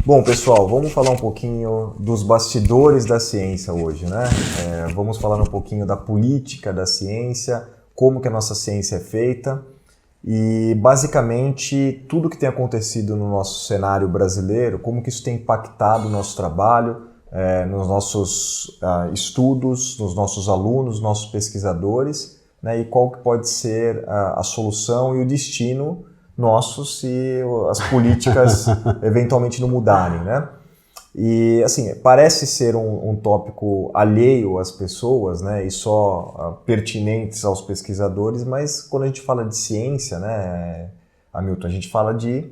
Bom, pessoal, vamos falar um pouquinho dos bastidores da ciência hoje, né? Vamos falar um pouquinho da política da ciência, como que a nossa ciência é feita e, basicamente, tudo que tem acontecido no nosso cenário brasileiro, como que isso tem impactado o nosso trabalho, nos nossos estudos, nos nossos alunos, nossos pesquisadores, né? E qual que pode ser a solução e o destino nosso se as políticas eventualmente não mudarem, né? E, assim, parece ser um tópico alheio às pessoas, né, e só pertinentes aos pesquisadores, mas quando a gente fala de ciência, né, Hamilton, a gente fala de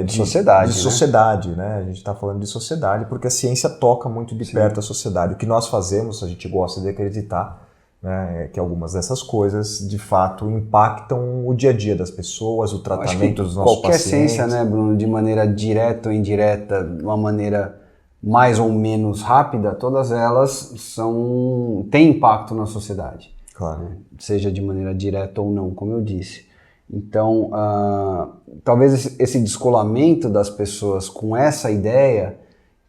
sociedade, de sociedade, né? A gente está falando de sociedade porque a ciência toca muito de perto a sociedade. O que nós fazemos, a gente gosta de acreditar, né, que algumas dessas coisas, de fato, impactam o dia a dia das pessoas, o tratamento dos nossos qualquer pacientes. ciência, né, Bruno, de maneira direta ou indireta, de uma maneira mais ou menos rápida, todas elas têm impacto na sociedade. Claro. Né? Seja de maneira direta ou não, como eu disse. Então, talvez esse descolamento das pessoas com essa ideia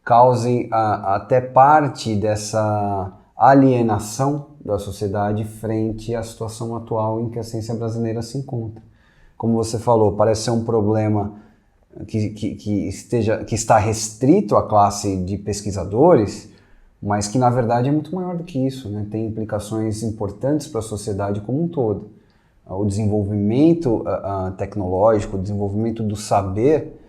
cause até parte dessa alienação da sociedade frente à situação atual em que a ciência brasileira se encontra. Como você falou, parece ser um problema que está restrito à classe de pesquisadores, mas que na verdade é muito maior do que isso, né? Tem implicações importantes para a sociedade como um todo. O desenvolvimento tecnológico, o desenvolvimento do saber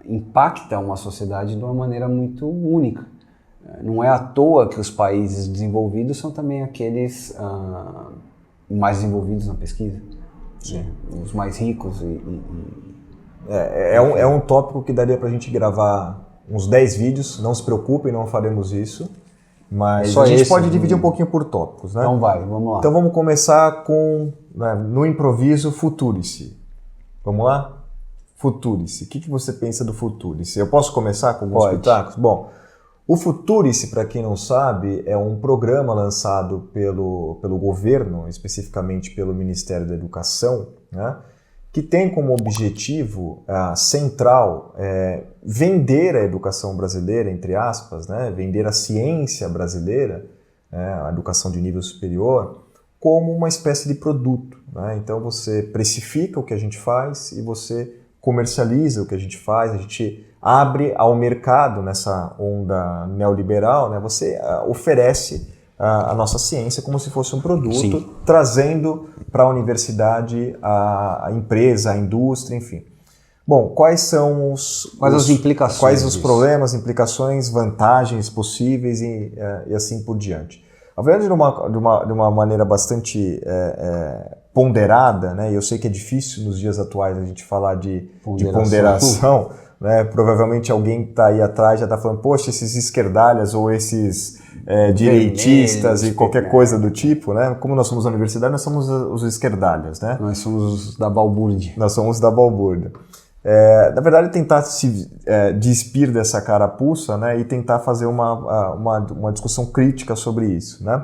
impacta uma sociedade de uma maneira muito única. Não é à toa que os países desenvolvidos são também aqueles mais desenvolvidos na pesquisa, né? Os mais ricos. É um tópico que daria para a gente gravar uns 10 vídeos, não se preocupem, não faremos isso, mas a gente pode dividir um pouquinho por tópicos, né? Então vamos lá. Então vamos começar com, né, no improviso, Futurice. Vamos lá? Futurice. O que você pensa do Futurice? Eu posso começar com alguns pitacos? Bom, o Futurice, para quem não sabe, é um programa lançado pelo governo, especificamente pelo Ministério da Educação, né, que tem como objetivo central vender a educação brasileira, entre aspas, né, vender a ciência brasileira, a educação de nível superior, como uma espécie de produto, né? Então você precifica o que a gente faz e você comercializa o que a gente faz, a gente abre ao mercado nessa onda neoliberal, né? Você oferece a nossa ciência como se fosse um produto, sim, trazendo para a universidade a empresa, a indústria, enfim. Bom, quais as implicações? Quais os problemas, implicações, vantagens possíveis e assim por diante? Na verdade, de uma maneira bastante ponderada, né? Eu sei que é difícil nos dias atuais a gente falar de ponderação, né? Provavelmente alguém que está aí atrás já está falando, poxa, esses esquerdalhas ou esses direitistas e qualquer coisa do tipo, né? Como nós somos a universidade, nós somos os esquerdalhas, né? Nós somos os da balbúrdia. Nós somos da balbúrdia. Na verdade, tentar se despir dessa carapuça, né, e tentar fazer uma discussão crítica sobre isso, né?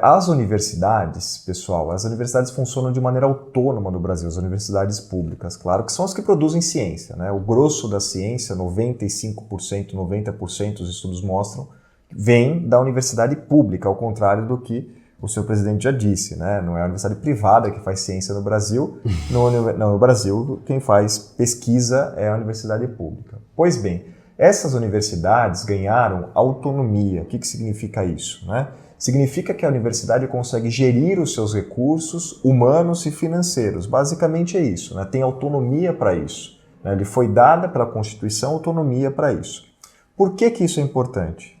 As universidades, pessoal, as universidades funcionam de maneira autônoma no Brasil, as universidades públicas, claro, que são as que produzem ciência, né? O grosso da ciência, 95%, 90%, os estudos mostram, vem da universidade pública, ao contrário do que o seu presidente já disse, né? Não é a universidade privada que faz ciência no Brasil, no Brasil quem faz pesquisa é a universidade pública. Pois bem, essas universidades ganharam autonomia. O que significa isso, né? Significa que a universidade consegue gerir os seus recursos humanos e financeiros. Basicamente é isso, né? Tem autonomia para isso, né? Lhe foi dada pela Constituição autonomia para isso. Por que isso é importante?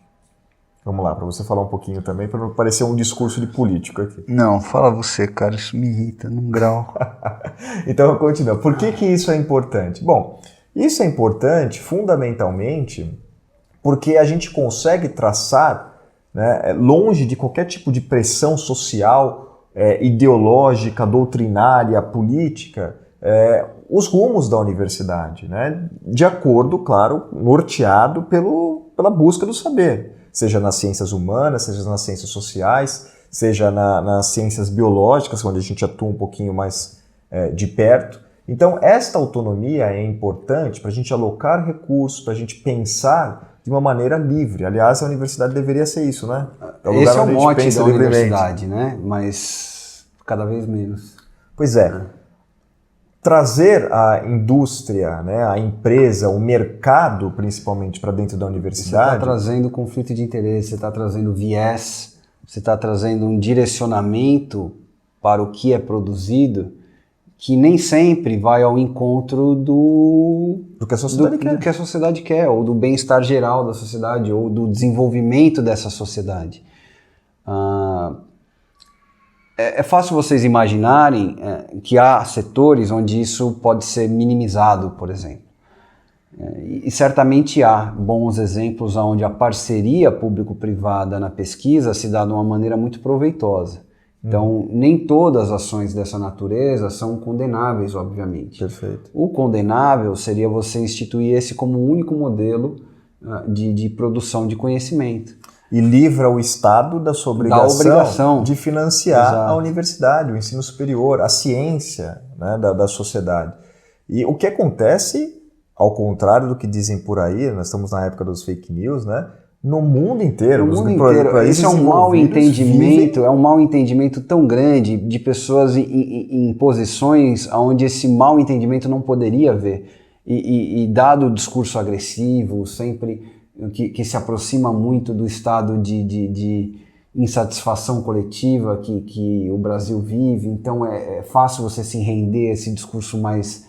Vamos lá, para você falar um pouquinho também, para não parecer um discurso de político aqui. Não, fala você, cara, isso me irrita num grau. Então, continua. Por que isso é importante? Bom, isso é importante fundamentalmente porque a gente consegue traçar, né, longe de qualquer tipo de pressão social, ideológica, doutrinária, política, os rumos da universidade, né, de acordo, claro, norteado pela busca do saber. Seja nas ciências humanas, seja nas ciências sociais, seja nas ciências biológicas, onde a gente atua um pouquinho mais de perto. Então, esta autonomia é importante para a gente alocar recursos, para a gente pensar de uma maneira livre. Aliás, a universidade deveria ser isso, né? Esse é o mote da universidade, né? Mas cada vez menos. Pois é. Trazer a indústria, né, a empresa, o mercado, principalmente, para dentro da universidade... Você está trazendo conflito de interesse, você está trazendo viés, você está trazendo um direcionamento para o que é produzido que nem sempre vai ao encontro do que a sociedade quer. Do que a sociedade quer, ou do bem-estar geral da sociedade, ou do desenvolvimento dessa sociedade. É fácil vocês imaginarem que há setores onde isso pode ser minimizado, por exemplo. E certamente há bons exemplos onde a parceria público-privada na pesquisa se dá de uma maneira muito proveitosa. Então, nem todas as ações dessa natureza são condenáveis, obviamente. Perfeito. O condenável seria você instituir esse como o único modelo de produção de conhecimento. E livra o Estado da sua obrigação de financiar a universidade, o ensino superior, a ciência, né, da sociedade. E o que acontece, ao contrário do que dizem por aí, nós estamos na época dos fake news, né? No mundo inteiro. No mundo inteiro. Isso é um mau entendimento, é um mau entendimento tão grande de pessoas em posições onde esse mau entendimento não poderia haver. E dado o discurso agressivo, sempre que se aproxima muito do estado de insatisfação coletiva que o Brasil vive, então é fácil você se render a esse discurso mais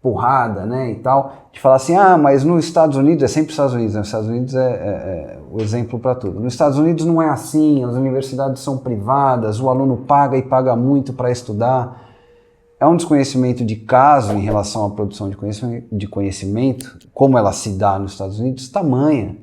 porrada, né, e tal, de falar assim, mas nos Estados Unidos, é sempre os Estados Unidos, né? Os Estados Unidos é o exemplo para tudo. Nos Estados Unidos não é assim, as universidades são privadas, o aluno paga e paga muito para estudar. É um desconhecimento de caso em relação à produção de conhecimento, como ela se dá nos Estados Unidos, tamanha.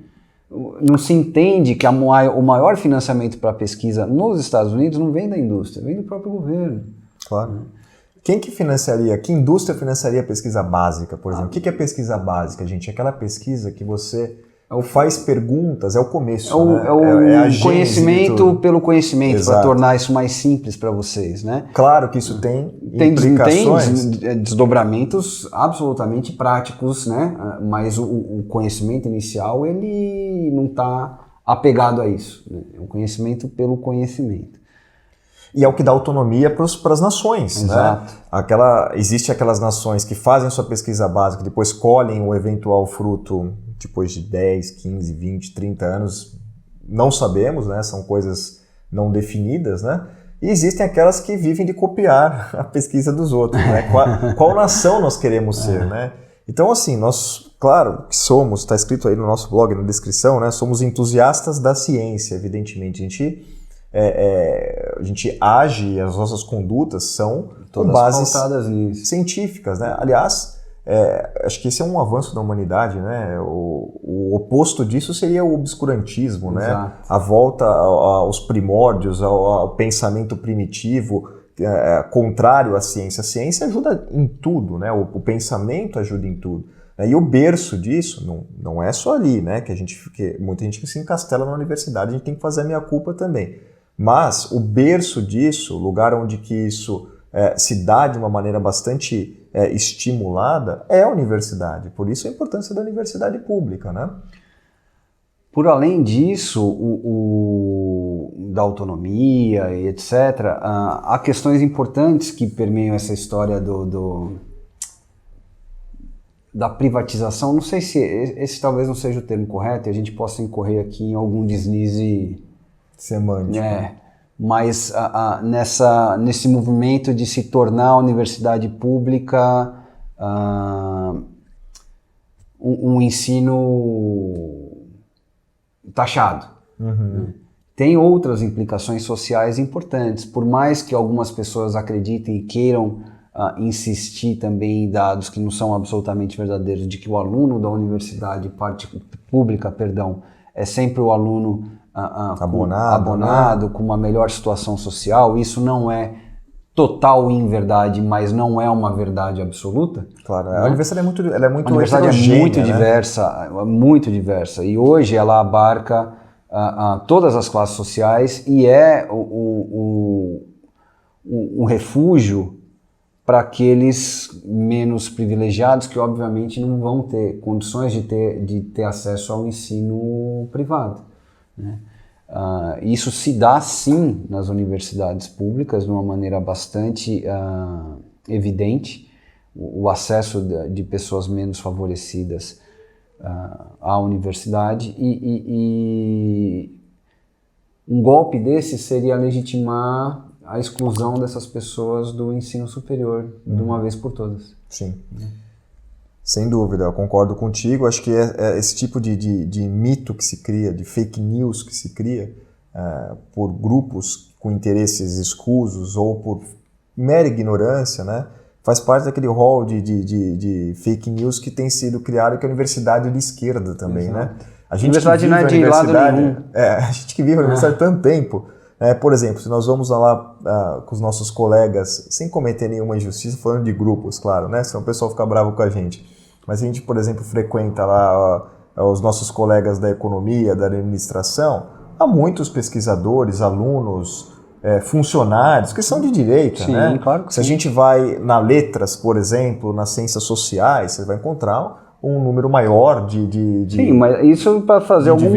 Não se entende que o maior financiamento para a pesquisa nos Estados Unidos não vem da indústria, vem do próprio governo. Claro. Quem que financiaria, que indústria financiaria a pesquisa básica, por exemplo? O que é pesquisa básica, gente? É aquela pesquisa que você faz perguntas, é o começo, né? É o conhecimento pelo conhecimento, para tornar isso mais simples para vocês, né? Claro que isso tem implicações. Tem desdobramentos absolutamente práticos, né? Mas o conhecimento inicial, ele não está apegado a isso, né? É um conhecimento pelo conhecimento. E é o que dá autonomia para as nações. Exato. Né? Existem aquelas nações que fazem sua pesquisa básica, depois colhem o eventual fruto depois de 10, 15, 20, 30 anos. Não sabemos, né? São coisas não definidas. Né? E existem aquelas que vivem de copiar a pesquisa dos outros. Né? Qual nação nós queremos ser? Né? Então, assim, nós, claro que somos, está escrito aí no nosso blog, na descrição, né? Somos entusiastas da ciência, evidentemente. A gente age, as nossas condutas são todas com bases científicas, né? Aliás, acho que esse é um avanço da humanidade, né? O oposto disso seria o obscurantismo, né? A volta aos primórdios, ao pensamento primitivo, contrário à ciência. A ciência ajuda em tudo, né? O pensamento ajuda em tudo. E o berço disso não é só ali, né? Que muita gente que se encastela na universidade, a gente tem que fazer a meia-culpa também. Mas o berço disso, o lugar onde que isso se dá de uma maneira bastante estimulada, é a universidade. Por isso a importância da universidade pública, né? Por além disso, da autonomia e etc., há questões importantes que permeiam essa história da privatização. Não sei se esse talvez não seja o termo correto, e a gente possa incorrer aqui em algum deslize semântico. Mas nesse movimento de se tornar a universidade pública um ensino taxado. Uhum. Tem outras implicações sociais importantes, por mais que algumas pessoas acreditem e queiram insistir também em dados que não são absolutamente verdadeiros, de que o aluno da universidade pública, é sempre o aluno abonado, com uma melhor situação social. Isso não é total inverdade, mas não é uma verdade absoluta. Claro, né? A universidade é muito heterogênea. A universidade é muito diversa, e hoje ela abarca todas as classes sociais e é um refúgio para aqueles menos privilegiados que obviamente não vão ter condições de ter acesso ao ensino privado, né? Isso se dá sim nas universidades públicas de uma maneira bastante evidente, o acesso de pessoas menos favorecidas à universidade, e um golpe desse seria legitimar a exclusão dessas pessoas do ensino superior de uma vez por todas. Sim, sem dúvida, eu concordo contigo. Acho que esse tipo de mito que se cria, de fake news que se cria por grupos com interesses escusos ou por mera ignorância, né, faz parte daquele rol de fake news que tem sido criado, que é a universidade de esquerda também. Exato. Né? A universidade não é de lado nenhum. A gente que vive a universidade há tanto tempo. Por exemplo, se nós vamos lá com os nossos colegas, sem cometer nenhuma injustiça, falando de grupos, claro, né? Senão o pessoal fica bravo com a gente. Mas a gente, por exemplo, frequenta lá os nossos colegas da economia, da administração, há muitos pesquisadores, alunos, funcionários que são de direita, sim, né? Claro que se a gente vai na letras, por exemplo, nas ciências sociais, você vai encontrar um número maior Sim, mas isso para fazer algum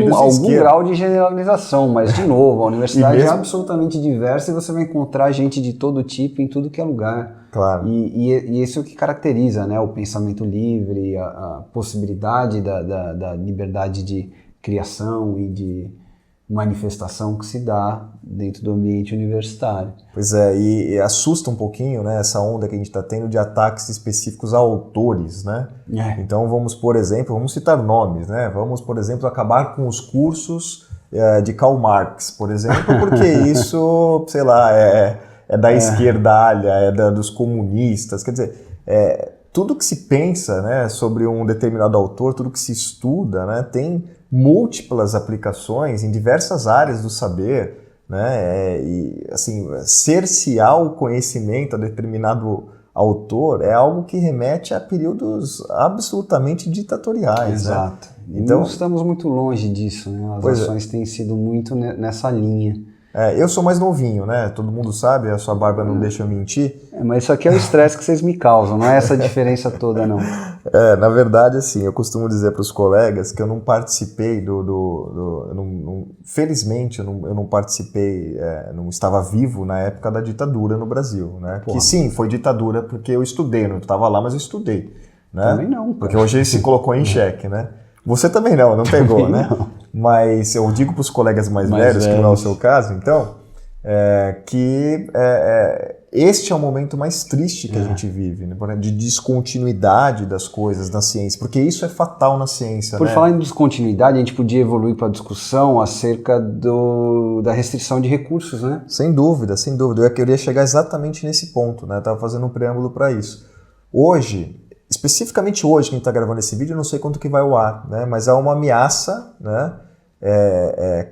grau de generalização, mas de novo, a universidade é absolutamente diversa e você vai encontrar gente de todo tipo em tudo que é lugar. Claro. E isso é o que caracteriza, né, o pensamento livre, a possibilidade da liberdade de criação e de manifestação que se dá dentro do ambiente universitário. Pois é, e assusta um pouquinho, né, essa onda que a gente está tendo de ataques específicos a autores, né? Então vamos, por exemplo, vamos citar nomes, né? Vamos, por exemplo, acabar com os cursos de Karl Marx, por exemplo, porque isso, sei lá, é da esquerdalha, dos comunistas, quer dizer, tudo que se pensa, né, sobre um determinado autor, tudo que se estuda, né, tem múltiplas aplicações em diversas áreas do saber, né? E assim, cercear o conhecimento a determinado autor é algo que remete a períodos absolutamente ditatoriais. Exato. Né? Então, não estamos muito longe disso, né? As ações têm sido muito nessa linha. Eu sou mais novinho, né? Todo mundo sabe, a sua barba não deixa eu mentir. Mas isso aqui é o estresse que vocês me causam, não é essa diferença toda, não. Na verdade, assim, eu costumo dizer para os colegas que eu não participei felizmente, eu não participei, não estava vivo na época da ditadura no Brasil, né? Que sim, foi ditadura porque eu estudei, não estava lá, mas eu estudei. Né? Também não. Cara. Porque hoje se colocou em xeque, né? Você também não pegou, também né? Não. Mas eu digo para os colegas mais velhos, que não é o seu caso, então, que este é o momento mais triste que a gente vive, né? De descontinuidade das coisas na ciência, porque isso é fatal na ciência. Por falar em descontinuidade, a gente podia evoluir para a discussão acerca da restrição de recursos, né? Sem dúvida, sem dúvida. Eu queria chegar exatamente nesse ponto, né? Estava fazendo um preâmbulo para isso. Hoje, especificamente hoje, quem está gravando esse vídeo, eu não sei quanto que vai ao ar, né? Mas há uma ameaça, né?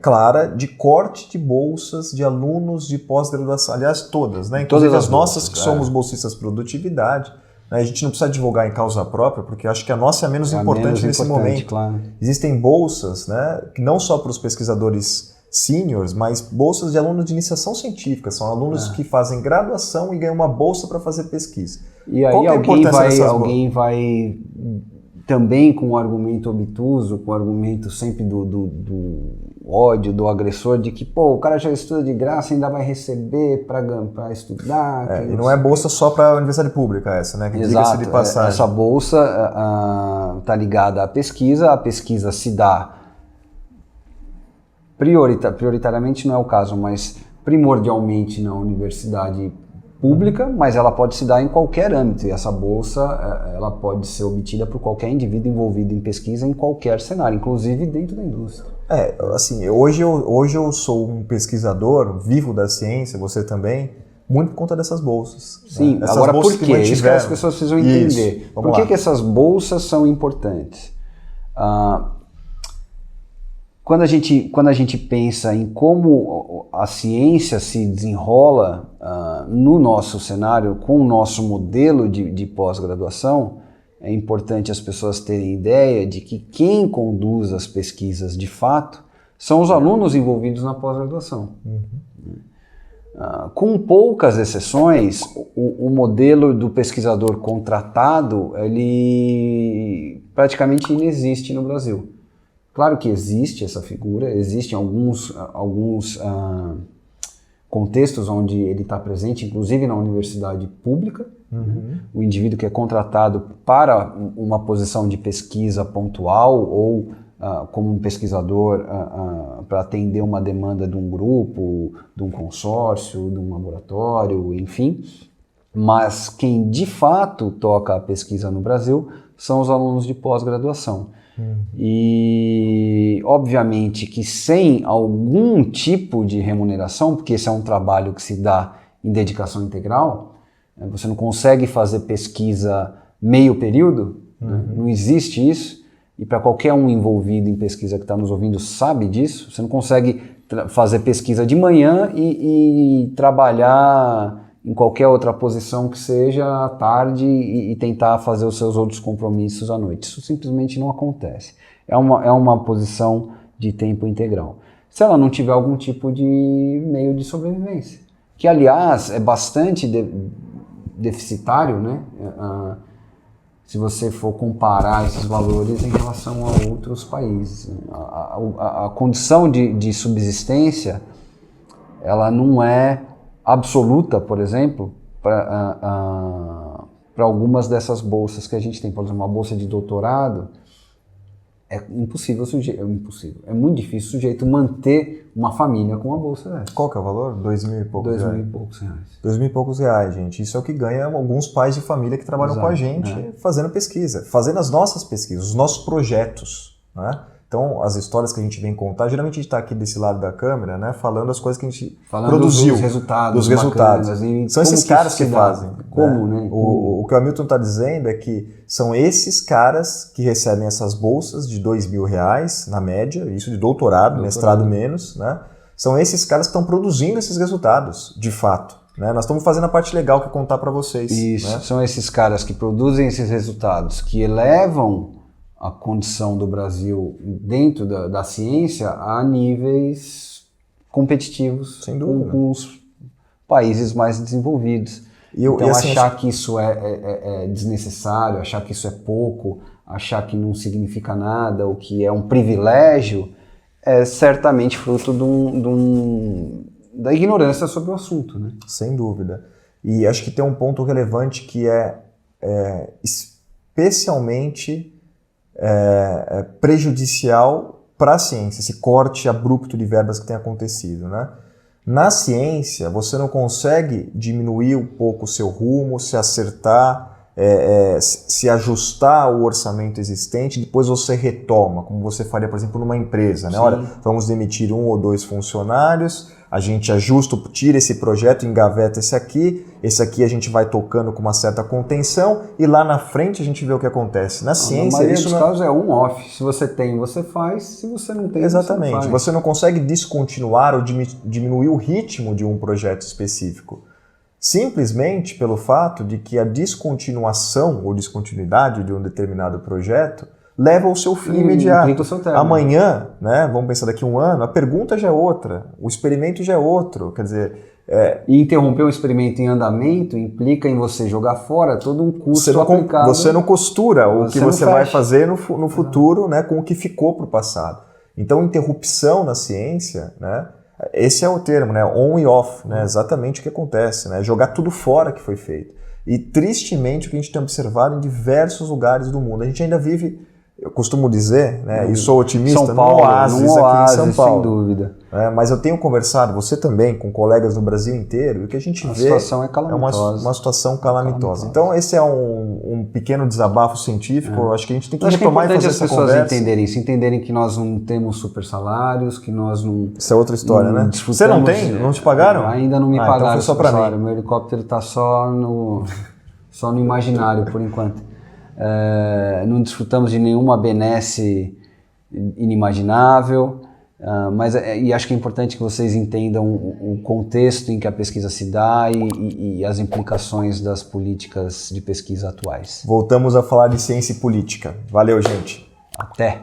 Clara de corte de bolsas de alunos de pós-graduação, aliás, todas, né? Inclusive todas as nossas que somos bolsistas de produtividade, né? A gente não precisa divulgar em causa própria, porque eu acho que a nossa é menos importante nesse momento. Claro. Existem bolsas, né? Que não só para os pesquisadores seniors, mas bolsas de alunos de iniciação científica, são alunos que fazem graduação e ganham uma bolsa para fazer pesquisa. E aí alguém vai também com o argumento obtuso, com o argumento sempre do ódio, do agressor, de que o cara já estuda de graça, ainda vai receber para estudar. E não é bolsa só para a universidade pública essa, né? Que exato, de passagem. Essa bolsa está ligada à pesquisa, a pesquisa se dá prioritariamente não é o caso, mas primordialmente na universidade pública, mas ela pode se dar em qualquer âmbito, e essa bolsa ela pode ser obtida por qualquer indivíduo envolvido em pesquisa em qualquer cenário, inclusive dentro da indústria. Assim, hoje eu sou um pesquisador vivo da ciência, você também, muito por conta dessas bolsas. Sim, né? agora por quê? Isso que as pessoas precisam entender. Por que essas bolsas são importantes? Quando a gente pensa em como a ciência se desenrola no nosso cenário, com o nosso modelo de pós-graduação, é importante as pessoas terem ideia de que quem conduz as pesquisas de fato são os alunos envolvidos na pós-graduação. Com poucas exceções, o modelo do pesquisador contratado, ele praticamente inexiste no Brasil. Claro que existe essa figura, existem alguns contextos onde ele está presente, inclusive na universidade pública, né? O indivíduo que é contratado para uma posição de pesquisa pontual ou como um pesquisador para atender uma demanda de um grupo, de um consórcio, de um laboratório, enfim. Mas quem de fato toca a pesquisa no Brasil são os alunos de pós-graduação. E obviamente que sem algum tipo de remuneração, porque esse é um trabalho que se dá em dedicação integral, você não consegue fazer pesquisa meio período, né? Não existe isso. E para qualquer um envolvido em pesquisa que está nos ouvindo sabe disso, você não consegue fazer pesquisa de manhã e trabalhar em qualquer outra posição que seja à tarde e tentar fazer os seus outros compromissos à noite. Isso simplesmente não acontece. É uma posição de tempo integral. Se ela não tiver algum tipo de meio de sobrevivência, que aliás é bastante deficitário, né? Se você for comparar esses valores em relação a outros países. A condição de subsistência, ela não é absoluta, por exemplo, para algumas dessas bolsas que a gente tem. Por exemplo, uma bolsa de doutorado, é muito difícil o sujeito manter uma família com uma bolsa dessa. Qual que é o valor? 2.000 e poucos reais. 2.000 e poucos reais. 2.000 e poucos reais, gente. Isso é o que ganha alguns pais de família que trabalham com a gente fazendo pesquisa, fazendo as nossas pesquisas, os nossos projetos, né? Então, as histórias que a gente vem contar, geralmente a gente está aqui desse lado da câmera, né, falando as coisas que a gente produziu. Dos resultados. São esses caras que fazem. Como, né? O que o Hamilton está dizendo é que são esses caras que recebem essas bolsas de R$2.000, na média, isso de doutorado, mestrado menos, né? São esses caras que estão produzindo esses resultados, de fato. Né? Nós estamos fazendo a parte legal que é contar para vocês. Isso, né? São esses caras que produzem esses resultados, que elevam a condição do Brasil dentro da ciência a níveis competitivos com os países mais desenvolvidos. Então, achar que isso é desnecessário, achar que isso é pouco, achar que não significa nada, ou que é um privilégio, é certamente fruto da ignorância sobre o assunto. Né? Sem dúvida. E acho que tem um ponto relevante que é especialmente prejudicial para a ciência, esse corte abrupto de verbas que tem acontecido, né? Na ciência, você não consegue diminuir um pouco o seu rumo, se acertar, se ajustar ao orçamento existente, depois você retoma, como você faria, por exemplo, numa empresa, né? Olha, vamos demitir 1 ou 2 funcionários, a gente ajusta, tira esse projeto, engaveta esse aqui a gente vai tocando com uma certa contenção e lá na frente a gente vê o que acontece. Na ciência, maioria dos casos é on-off. Se você tem, você faz. Se você não tem, exatamente. Você não faz. Você não consegue descontinuar ou diminuir o ritmo de um projeto específico. Simplesmente pelo fato de que a descontinuação ou descontinuidade de um determinado projeto leva ao seu fim imediato. Amanhã, né, vamos pensar daqui a um ano, a pergunta já é outra, o experimento já é outro, quer dizer... E interromper um experimento em andamento implica em você jogar fora todo um custo aplicado. Você não costura o que você vai fazer no futuro, né, com o que ficou para o passado. Então, interrupção na ciência, né, esse é o termo, né, on e off, né, exatamente o que acontece, né, jogar tudo fora que foi feito. E, tristemente, o que a gente tem observado em diversos lugares do mundo. A gente ainda vive... Eu costumo dizer, né, e sou otimista, São Paulo, num oásis aqui em São Paulo. Sem dúvida. Mas eu tenho conversado, você também, com colegas do Brasil inteiro, e o que a gente vê situação é calamitosa. Uma situação calamitosa. Então, esse é um pequeno desabafo científico. Eu acho que a gente tem que retomar e fazer essa conversa. As pessoas entenderem que nós não temos super salários, que nós não... Isso é outra história, né? Você não tem? Não te pagaram? Ainda não me pagaram. Então foi só para mim. Meu helicóptero está só no imaginário, por enquanto. Não desfrutamos de nenhuma benesse inimaginável, e acho que é importante que vocês entendam o contexto em que a pesquisa se dá e as implicações das políticas de pesquisa atuais. Voltamos a falar de ciência e política. Valeu, gente. Até!